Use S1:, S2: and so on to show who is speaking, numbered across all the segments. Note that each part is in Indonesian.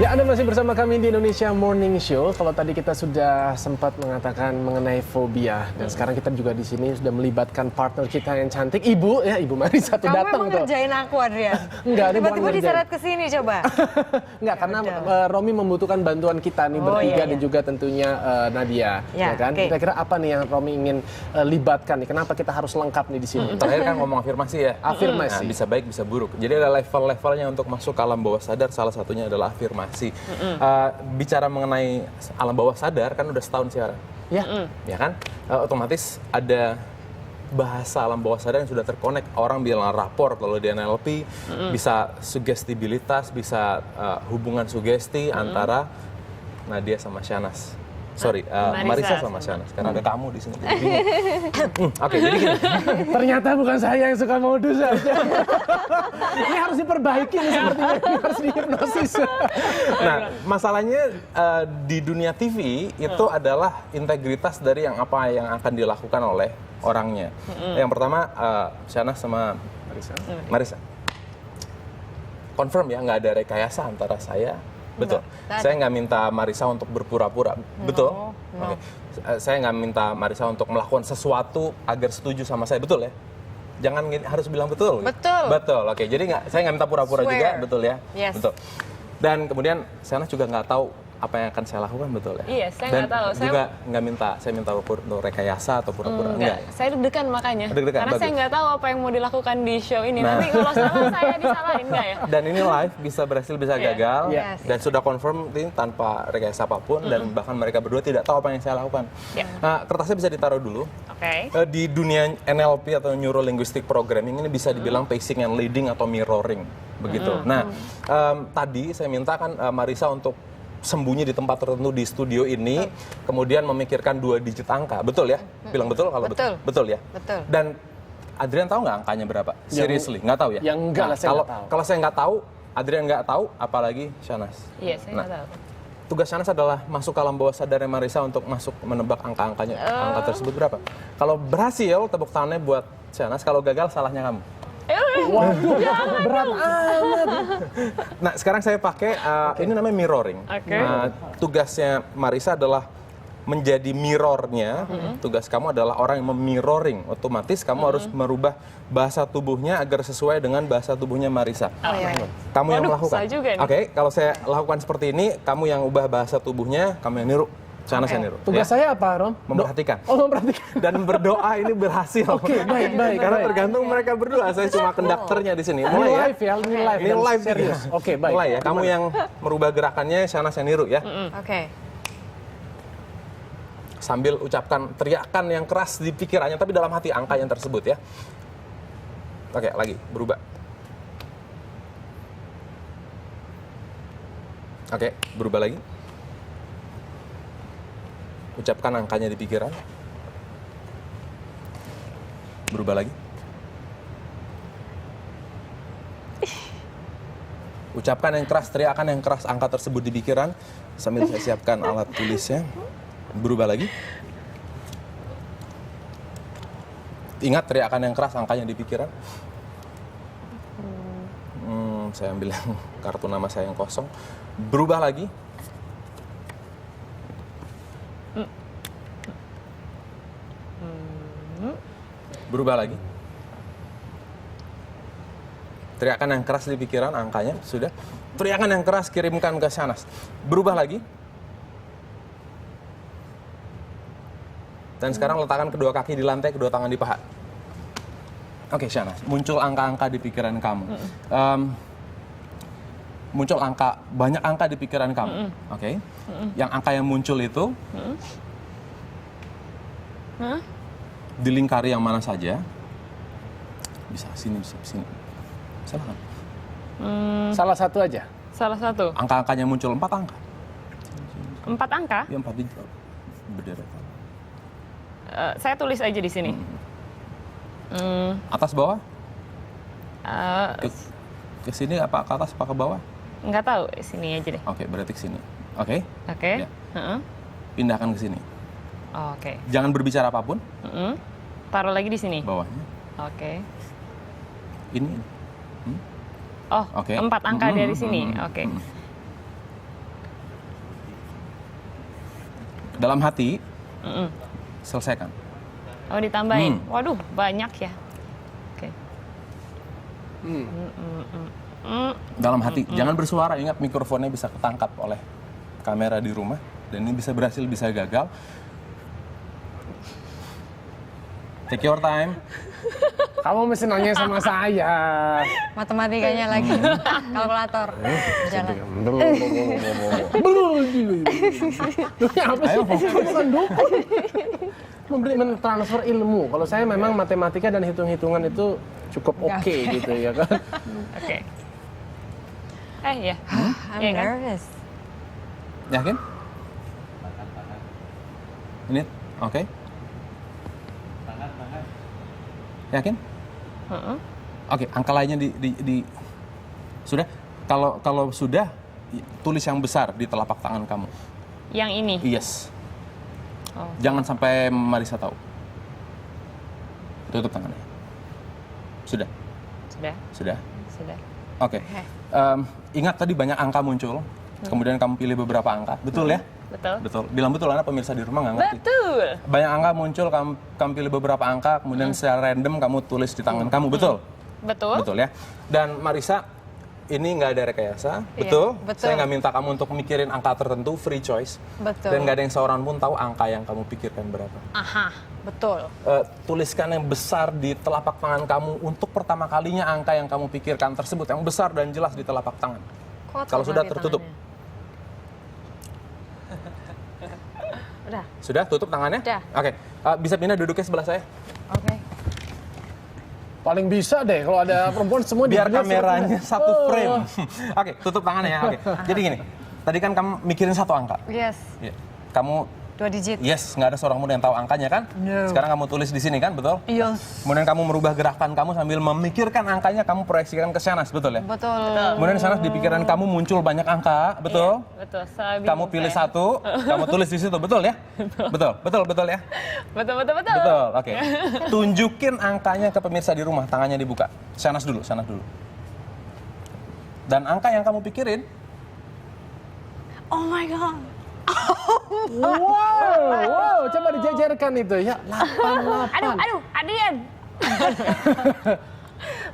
S1: Ya, Anda masih bersama kami di Indonesia Morning Show. Kalau tadi kita sudah sempat mengatakan mengenai fobia, dan sekarang kita juga di sini sudah melibatkan partner kita yang cantik, Ibu Marisa tuh datang tuh.
S2: Kamu ngerjain aku, Adrian?
S1: Enggak,
S2: tiba-tiba diseret ke sini coba.
S1: Enggak, karena Romi membutuhkan bantuan kita nih bertiga dan juga tentunya Nadia, ya kan?
S2: Okay.
S1: Kira-kira apa nih yang Romi ingin libatkan nih? Kenapa kita harus lengkap nih di sini?
S3: Terakhir kan ngomong afirmasi ya.
S1: Afirmasi.
S3: Nah, bisa baik, bisa buruk. Jadi ada level-levelnya untuk masuk ke alam bawah sadar. Salah satunya adalah afirmasi. Bicara mengenai alam bawah sadar kan udah setahun sekarang. Ya kan? Otomatis ada bahasa alam bawah sadar yang sudah terkonek. Orang bilang rapor kalau di NLP, bisa sugestibilitas, bisa hubungan sugesti antara Nadia sama Shahnaz. Sorry, Marisa sama Shahnaz. Karena ada kamu di sini. Oke, jadi gini.
S1: Ternyata bukan saya yang suka modus aja. Ini harus diperbaiki nih sepertinya. Ini harus dihipnosis.
S3: Nah, masalahnya di dunia TV itu adalah integritas dari yang apa yang akan dilakukan oleh orangnya. Yang pertama, Shahnaz sama Marisa. Confirm ya, nggak ada rekayasa antara saya. Betul. Saya nggak minta Marisa untuk berpura-pura. Betul. Okay. Saya nggak minta Marisa untuk melakukan sesuatu agar setuju sama saya. Betul ya? Jangan harus bilang betul.
S2: Betul.
S3: Betul. Oke. Jadi saya nggak minta pura-pura juga. Betul ya?
S2: Yes.
S3: Betul. Dan kemudian Shahnaz juga nggak tahu apa yang akan saya lakukan, betul ya?
S4: Iya, saya nggak tahu.
S3: Dan juga nggak minta, saya minta untuk rekayasa atau pura-pura.
S4: Enggak. Saya deg-degan makanya.
S3: Deg-degan,
S4: karena
S3: bagus.
S4: saya nggak tahu apa yang mau dilakukan di show ini. Nanti kalau salah saya disalahin nggak ya?
S3: Dan ini live, bisa berhasil, bisa gagal.
S2: Yes.
S3: Dan sudah confirm ini tanpa rekayasa apapun. Dan bahkan mereka berdua tidak tahu apa yang saya lakukan. Nah, kertasnya bisa ditaruh dulu.
S4: Oke.
S3: Di dunia NLP atau Neuro Linguistic Programming ini bisa dibilang pacing and leading atau mirroring. Begitu. Nah, tadi saya minta kan Marisa untuk sembunyi di tempat tertentu di studio ini, kemudian memikirkan 2 digit angka. Betul ya? Bilang betul kalau betul. Betul ya?
S2: Betul.
S3: Dan Adrian tahu nggak angkanya berapa? Seriously, nggak tahu ya?
S1: Yang enggak lah, saya nggak tahu.
S3: Kalau saya nggak tahu, Adrian nggak tahu, apalagi Shahnaz.
S4: Iya, saya nggak tahu.
S3: Tugas Shahnaz adalah masuk ke alam bawah sadar Marisa untuk masuk menebak angka-angkanya. Angka tersebut berapa? Kalau berhasil, tepuk tangannya buat Shahnaz. Kalau gagal, salahnya kamu.
S1: Waduh, berat amat.
S3: Nah, sekarang saya pakai ini namanya mirroring. Nah, tugasnya Marisa adalah menjadi mirrornya. Tugas kamu adalah orang yang memirroring. Otomatis kamu harus merubah bahasa tubuhnya agar sesuai dengan bahasa tubuhnya Marisa. Kamu yang melakukan. Oke, kalau saya lakukan seperti ini, kamu yang ubah bahasa tubuhnya, kamu yang niru. Shahnaz yang niru.
S1: Tugas saya apa, Rom?
S3: Memperhatikan.
S1: Memperhatikan.
S3: Dan berdoa ini berhasil.
S1: Oke, baik.
S3: Karena tergantung mereka berdua. Saya cuma konduktornya di sini.
S1: Ini
S3: Mulai ya.
S1: live ya,
S3: Ini live
S1: serius. Oke, baik.
S3: Mulai ya. Kamu yang merubah gerakannya, Shahnaz yang niru ya.
S2: Oke.
S3: Sambil ucapkan teriakan yang keras di pikirannya, tapi dalam hati angka yang tersebut ya. Oke, lagi berubah. Oke, berubah lagi. Ucapkan angkanya di pikiran. Berubah lagi. Ucapkan yang keras, teriakan yang keras angka tersebut di pikiran. Sambil saya siapkan alat tulisnya. Berubah lagi. Ingat teriakan yang keras angkanya di pikiran. Saya ambil yang kartu nama saya yang kosong. Berubah lagi. Berubah lagi. Teriakan yang keras di pikiran, angkanya sudah. Teriakan yang keras kirimkan ke Shahnaz. Berubah lagi. Dan sekarang letakkan kedua kaki di lantai, kedua tangan di paha. Oke, Shahnaz, muncul angka-angka di pikiran kamu. Muncul banyak angka di pikiran kamu. Oke. Yang angka yang muncul itu dilingkari yang mana saja. Bisa sini, bisa sini. Silakan.
S1: Salah satu aja.
S4: Salah satu.
S3: Angka-angkanya muncul 4 angka.
S4: 4 angka?
S3: Ya, 4 berderet.
S4: Saya tulis aja di sini.
S3: Atas bawah? Ke sini apa ke atas apa ke bawah?
S4: Nggak tahu, sini aja deh.
S3: Oke, berarti ke sini. Oke.
S4: Oke.
S3: Ya. Pindahkan ke sini.
S4: Oke.
S3: Jangan berbicara apapun.
S4: Taruh lagi di sini.
S3: Bawahnya.
S4: Oke.
S3: Ini.
S4: Oh,
S3: Oke.
S4: 4 angka dari sini. Oke.
S3: Dalam hati, selesaikan.
S4: Oh, ditambahin. Waduh, banyak ya. Oke.
S3: Dalam hati, jangan bersuara. Ingat mikrofonnya bisa ketangkap oleh kamera di rumah. Dan ini bisa berhasil, bisa gagal. Take your time.
S1: Kamu mesti nanya sama saya.
S2: Matematikanya lagi. Kalkulator. Jalan.
S1: Apa sih? Bukan dukun. Mentransfer ilmu. Kalau saya memang matematika dan hitung-hitungan itu cukup oke gitu ya kan.
S4: Oke. Ya.
S2: I'm
S4: Iya kan?
S2: nervous.
S3: Yakin? Ini, oke. Yakin? Oke, angka lainnya sudah. Kalau sudah, tulis yang besar di telapak tangan kamu.
S4: Yang ini.
S3: Yes.
S4: Oh.
S3: Jangan sampai Marisa tahu. Tutup tangannya. Sudah.
S4: Sudah.
S3: Oke. Ingat tadi banyak angka muncul. Kemudian kamu pilih beberapa angka. Betul ya?
S4: Betul.
S3: Bilang betul, karena pemirsa di rumah nggak ngerti.
S4: Betul.
S3: Banyak angka muncul, kamu pilih beberapa angka, kemudian secara random kamu tulis di tangan kamu. Betul?
S4: Betul.
S3: Betul ya. Dan Marisa, ini nggak ada rekayasa.
S2: Iya,
S3: Betul?
S2: betul.
S3: Saya nggak minta kamu untuk mikirin angka tertentu, free choice.
S2: Betul.
S3: Dan nggak ada yang seorang pun tahu angka yang kamu pikirkan berapa.
S2: Aha, betul.
S3: Tuliskan yang besar di telapak tangan kamu untuk pertama kalinya angka yang kamu pikirkan tersebut, yang besar dan jelas di telapak tangan.
S2: Kotor
S3: Kalau sudah
S2: nanti
S3: tertutup.
S2: tangannya. Udah.
S3: Sudah tutup tangannya?
S2: Udah.
S3: Oke. Bisa pindah duduknya sebelah saya?
S2: Oke.
S1: Paling bisa deh kalau ada perempuan semua
S3: Biar
S1: diambil
S3: kameranya satu
S1: Oh.
S3: frame. Oke, tutup tangannya ya. Oke. Jadi gini, tadi kan kamu mikirin satu angka.
S2: Yes.
S3: Ya. Kamu
S2: 2 digit.
S3: yes, nggak ada seorang pun yang tahu angkanya kan?
S2: No.
S3: Sekarang kamu tulis di sini kan, betul?
S2: Yes.
S3: Kemudian kamu merubah gerakan kamu sambil memikirkan angkanya, kamu proyeksikan ke Shanas, betul ya?
S2: Betul.
S3: Kemudian di sana di pikiran kamu muncul banyak angka, betul?
S4: Betul. Saya
S3: Kamu
S4: bingung
S3: pilih
S4: saya.
S3: satu, kamu tulis di situ, betul ya? Betul ya?
S4: Betul.
S3: Betul, oke. Tunjukin angkanya ke pemirsa di rumah, tangannya dibuka. Shanas dulu. Dan angka yang kamu pikirin,
S2: Oh my god.
S1: Wow, coba dijejerkan itu ya. 88.
S4: Aduh, Adrian.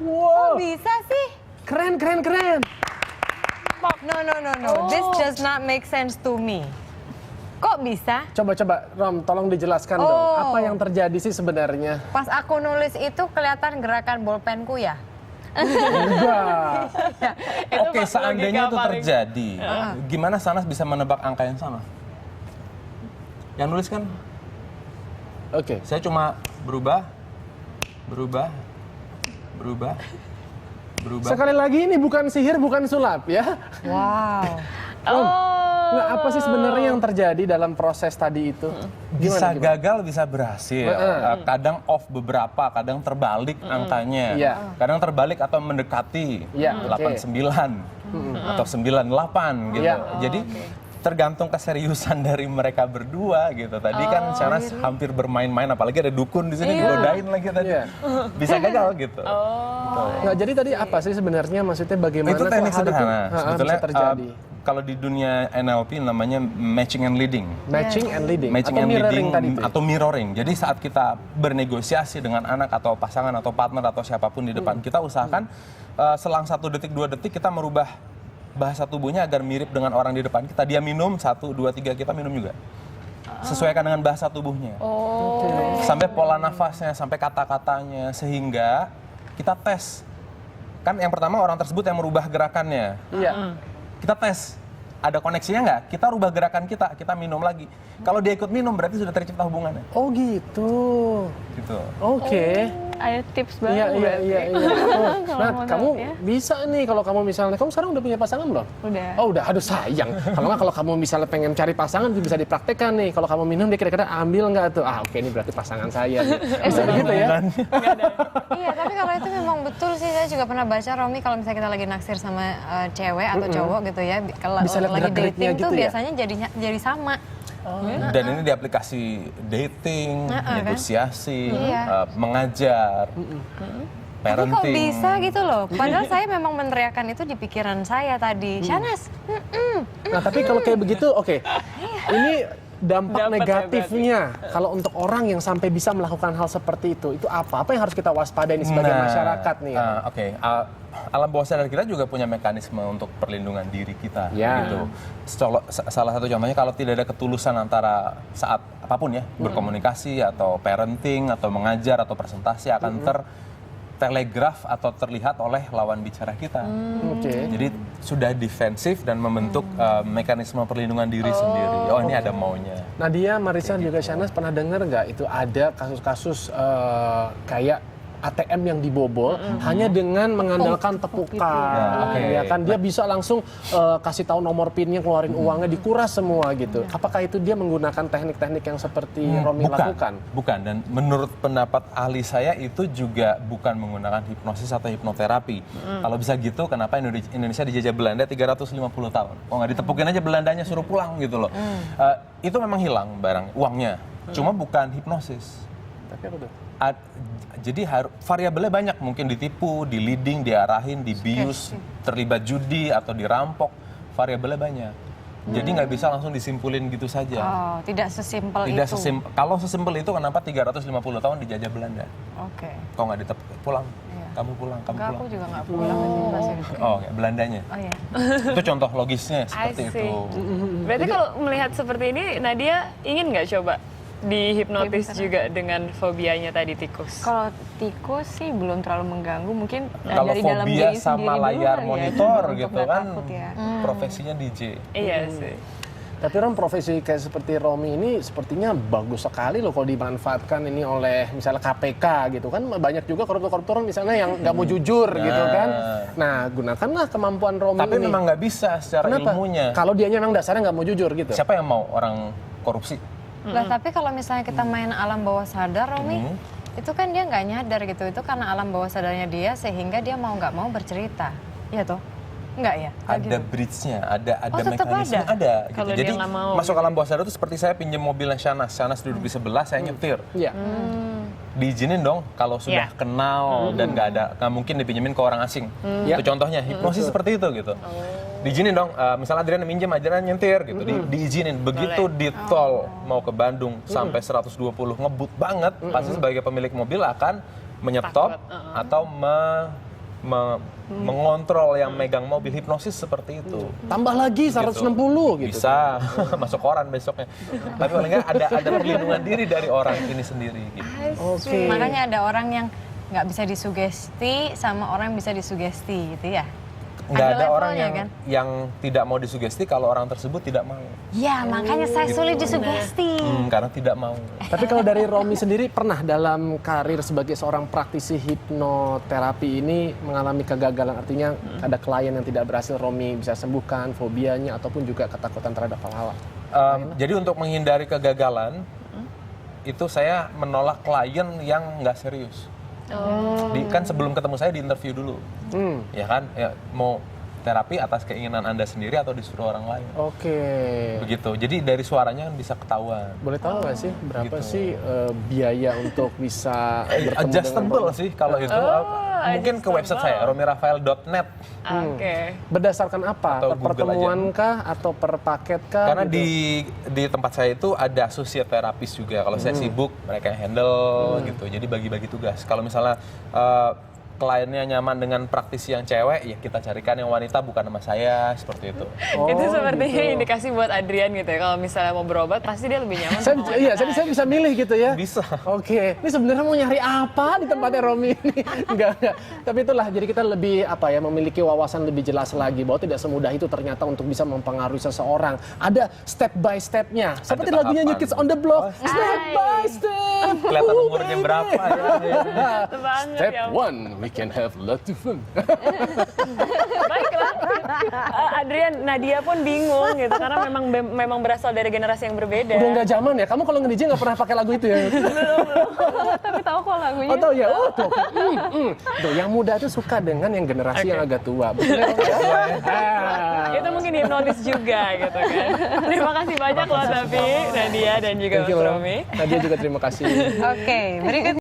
S1: Wow,
S2: Bisa sih?
S1: keren.
S2: No. This does not make sense to me. Kok bisa?
S1: Coba Rom, tolong dijelaskan dong.
S2: Oh.
S1: Apa yang terjadi sih sebenarnya?
S2: Pas aku nulis itu kelihatan gerakan bolpenku ya?
S1: Enggak.
S3: oke,
S4: pas
S3: seandainya
S4: logika
S3: itu
S4: paling-
S3: terjadi, gimana Shanas bisa menebak angka yang sama? Yang nulis kan,
S1: Oke.
S3: saya cuma berubah.
S1: Sekali lagi ini bukan sihir, bukan sulap ya.
S2: Wow.
S1: Nggak, apa sih sebenarnya yang terjadi dalam proses tadi itu?
S3: Bisa
S1: Gimana?
S3: gagal, bisa berhasil. Kadang off beberapa, kadang terbalik angkanya.
S1: Iya.
S3: Kadang terbalik atau mendekati
S1: Iya,
S3: 89 atau 98 gitu.
S1: Iya.
S3: Jadi tergantung keseriusan dari mereka berdua gitu. Tadi kan Shanas hampir bermain-main, apalagi ada dukun di sini digodain lagi tadi.
S1: Iya.
S3: Bisa gagal gitu.
S1: Nggak, jadi tadi apa sih sebenarnya maksudnya bagaimana
S3: Itu teknik
S1: kok hal itu,
S3: sederhana. Sebetulnya
S1: bisa terjadi?
S3: kalau di dunia NLP namanya matching and leading.
S1: Matching and leading
S3: Matching
S1: atau
S3: and
S1: mirroring
S3: leading
S1: tadi itu. ya?
S3: atau mirroring. Jadi saat kita bernegosiasi dengan anak atau pasangan atau partner atau siapapun di depan kita, usahakan selang 1 detik 2 detik kita merubah bahasa tubuhnya agar mirip dengan orang di depan kita. Dia minum 1, 2, 3, kita minum juga. Sesuaikan dengan bahasa tubuhnya. Sampai pola nafasnya, sampai kata-katanya, sehingga kita tes. Kan yang pertama orang tersebut yang merubah gerakannya.
S1: Iya.
S3: Kita tes, ada koneksinya nggak? Kita rubah gerakan kita minum lagi. Kalau dia ikut minum berarti sudah tercipta hubungannya.
S1: Oh gitu.
S3: Gitu.
S1: Oke.
S4: Ada tips baru
S1: Iya.
S4: berarti.
S1: Oh,
S4: Kalau
S1: Nah,
S4: mau
S1: kamu
S4: tahu ya.
S1: bisa nih kalau kamu misalnya, kamu sekarang udah punya pasangan belum?
S4: Udah.
S1: Oh udah, aduh sayang. Kalau nggak, kalau kamu misalnya pengen cari pasangan bisa dipraktekkan nih. Kalau kamu minum dia kira-kira ambil nggak tuh? Ah oke, ini berarti pasangan saya. Bisa begitu ya?
S2: Iya, tapi kalau itu memang betul sih. Saya juga pernah baca, Romi, kalau misalnya kita lagi naksir sama cewek atau cowok gitu ya, kalau
S1: Bisa lihat
S2: lagi
S1: gerak-geriknya
S2: dating tuh
S1: gitu ya?
S2: biasanya jadi sama.
S3: Dan ini di aplikasi dating,
S2: kan?
S3: negosiasi,
S2: Iya.
S3: mengajar,
S2: Tapi
S3: parenting.
S2: kok bisa gitu loh? Padahal saya memang meneriakan itu di pikiran saya tadi. Shanas,
S1: Nah tapi kalau kayak begitu, oke. Ini dampak
S4: Dapat
S1: negatifnya kalau untuk orang yang sampai bisa melakukan hal seperti itu apa? Apa yang harus kita waspadai nih sebagai masyarakat nih?
S3: Oke. Alam bawah sadar kita juga punya mekanisme untuk perlindungan diri kita.
S1: Ya.
S3: Gitu. Salah satu contohnya kalau tidak ada ketulusan antara saat apapun ya, berkomunikasi atau parenting atau mengajar atau presentasi akan tertelegraf atau terlihat oleh lawan bicara kita.
S1: Oke.
S3: Jadi sudah defensif dan membentuk mekanisme perlindungan diri sendiri. Oh ini ada maunya.
S1: Nadia, Marissa juga Shanas pernah dengar nggak itu ada kasus-kasus kayak ATM yang dibobol hanya dengan mengandalkan tepukan, ya kan dia bisa langsung kasih tahu nomor PIN-nya, keluarin uangnya, dikuras semua gitu. Apakah itu dia menggunakan teknik-teknik yang seperti Romi lakukan?
S3: Bukan, dan menurut pendapat ahli saya itu juga bukan menggunakan hipnosis atau hipnoterapi. Kalau bisa gitu, kenapa Indonesia dijajah Belanda 350 tahun? Oh nggak ditepukin aja Belandanya suruh pulang gitu loh. Itu memang hilang uangnya, cuma bukan hipnosis.
S1: Tapi apa tuh?
S3: Jadi variabelnya banyak, mungkin ditipu, di leading, diarahin, dibius, terlibat judi atau dirampok, variabelnya banyak. Jadi nggak bisa langsung disimpulin gitu saja.
S2: Oh, tidak sesimpel itu.
S3: Kalau sesimpel itu kenapa 350 tahun dijajah Belanda?
S2: Oke.
S3: Kok nggak pulang?
S2: Iya.
S3: Kamu pulang.
S2: Enggak, aku juga nggak pulang masih di sini.
S3: Oh, ya, Belandanya.
S2: Oh iya.
S3: Itu contoh logisnya seperti
S4: I see.
S3: itu.
S4: Berarti kalau melihat seperti ini, Nadia ingin nggak coba dihipnotis juga dengan fobianya tadi tikus?
S2: Kalau tikus sih belum terlalu mengganggu, mungkin
S3: Kalau
S2: dari dalam
S3: fobia
S2: diri
S3: sama
S2: sendiri dulu
S3: layar
S2: kali ya,
S3: monitor
S2: untuk
S3: gitu
S2: nggak
S3: kan,
S2: takut ya.
S3: profesinya DJ.
S4: Iya sih.
S1: Tapi Rom, profesi kayak seperti Romi ini sepertinya bagus sekali loh kalau dimanfaatkan ini oleh misalnya KPK gitu kan. Banyak juga koruptor-koruptor misalnya yang nggak mau jujur gitu kan. Nah, gunakanlah kemampuan Romi
S3: Tapi
S1: ini.
S3: memang nggak bisa secara
S1: Kenapa?
S3: ilmunya.
S1: Kalau dianya memang dasarnya nggak mau jujur gitu.
S3: Siapa yang mau orang korupsi?
S2: Lah, tapi kalau misalnya kita main alam bawah sadar, Romi, itu kan dia nggak nyadar gitu. Itu karena alam bawah sadarnya dia sehingga dia mau nggak mau bercerita. Iya toh? Enggak ya?
S3: Ada bridge-nya, ada
S2: tetap
S3: mekanisme,
S2: ada?
S3: ada. Gitu.
S4: Kalau dia
S3: Jadi
S4: nggak mau.
S3: masuk alam bawah sadar itu seperti saya pinjam mobilnya Shanas duduk di sebelah, saya nyetir.
S1: Iya.
S3: Diizinin dong kalau sudah
S4: Iya.
S3: kenal dan nggak mungkin dipinjemin ke orang asing.
S1: Ya.
S3: Itu contohnya hipnosis seperti itu gitu. Diizinin dong, misalnya Adriana minjem, Adriana nyentir gitu, diizinin. Begitu di tol mau ke Bandung sampai 120 ngebut banget, pasti sebagai pemilik mobil akan menyetop atau mengontrol yang megang mobil. Hipnosis seperti itu.
S1: Tambah lagi 160 gitu.
S3: Bisa masuk koran besoknya. Tapi paling nggak ada perlindungan diri dari orang ini sendiri. Gitu.
S1: Oke.
S2: Makanya ada orang yang nggak bisa disugesti sama orang yang bisa disugesti gitu ya.
S3: Nggak ada orang
S2: levelnya,
S3: yang tidak mau disugesti kalau orang tersebut tidak mau.
S2: Ya, makanya saya sulit disugesti.
S3: Karena tidak mau.
S1: Tapi kalau dari Romi sendiri pernah dalam karir sebagai seorang praktisi hipnoterapi ini mengalami kegagalan, artinya ada klien yang tidak berhasil Romi bisa sembuhkan fobianya ataupun juga ketakutan terhadap hal-hal.
S3: Jadi untuk menghindari kegagalan, itu saya menolak klien yang nggak serius. Kan sebelum ketemu saya di interview dulu, ya kan, ya, mau terapi atas keinginan Anda sendiri atau disuruh orang lain.
S1: Oke.
S3: Begitu. Jadi dari suaranya kan bisa ketahuan.
S1: Boleh tahu nggak sih berapa
S3: Gitu.
S1: sih biaya untuk bisa bertemu dengan
S3: Adjustable
S1: Romi?
S3: sih kalau itu. Mungkin ke website saya romiraffael.net.
S4: Oke.
S1: Berdasarkan apa?
S3: Atau
S1: Per
S3: Google
S1: pertemuan kah atau per paket kah?
S3: Karena
S1: gitu?
S3: di tempat saya itu ada associate terapis juga. Kalau saya sibuk, mereka yang handle gitu. Jadi bagi-bagi tugas. Kalau misalnya kliennya nyaman dengan praktisi yang cewek, ya kita carikan yang wanita bukan nama saya, seperti itu.
S4: Itu sepertinya indikasi buat Adrian gitu ya. Kalau misalnya mau berobat, pasti dia lebih nyaman. sama wanita.
S1: Iya, jadi saya bisa milih gitu ya.
S3: Bisa.
S1: Oke, ini sebenarnya mau nyari apa di tempatnya Romi ini? Enggak. Tapi itulah, jadi kita lebih memiliki wawasan lebih jelas lagi bahwa tidak semudah itu ternyata untuk bisa mempengaruhi seseorang. Ada step by step-nya. Seperti
S3: Ada
S1: lagunya New
S3: tahapan.
S1: Kids on the Block. Step by step.
S3: Kelihatan umurnya berapa ya.
S4: Banget,
S1: Step
S4: ya.
S1: 1, we can have lots of fun.
S4: Baiklah. Adrian, Nadia pun bingung gitu karena memang berasal dari generasi yang berbeda.
S1: Udah nggak zaman ya? Kamu kalau nge-DJ nggak pernah pakai lagu itu ya?
S2: Tapi tahu kok lagunya.
S1: Oh tahu ya? Oh tuh. Tuh, yang muda tuh suka dengan yang generasi yang agak tua. Betul ya?
S4: Itu mungkin hipnotis juga gitu kan. Terima kasih banyak loh tapi Nadia dan juga
S1: Thank you,
S4: Mas
S1: Rom.
S4: Romi.
S1: Nadia juga terima kasih.
S2: Oke, berikutnya.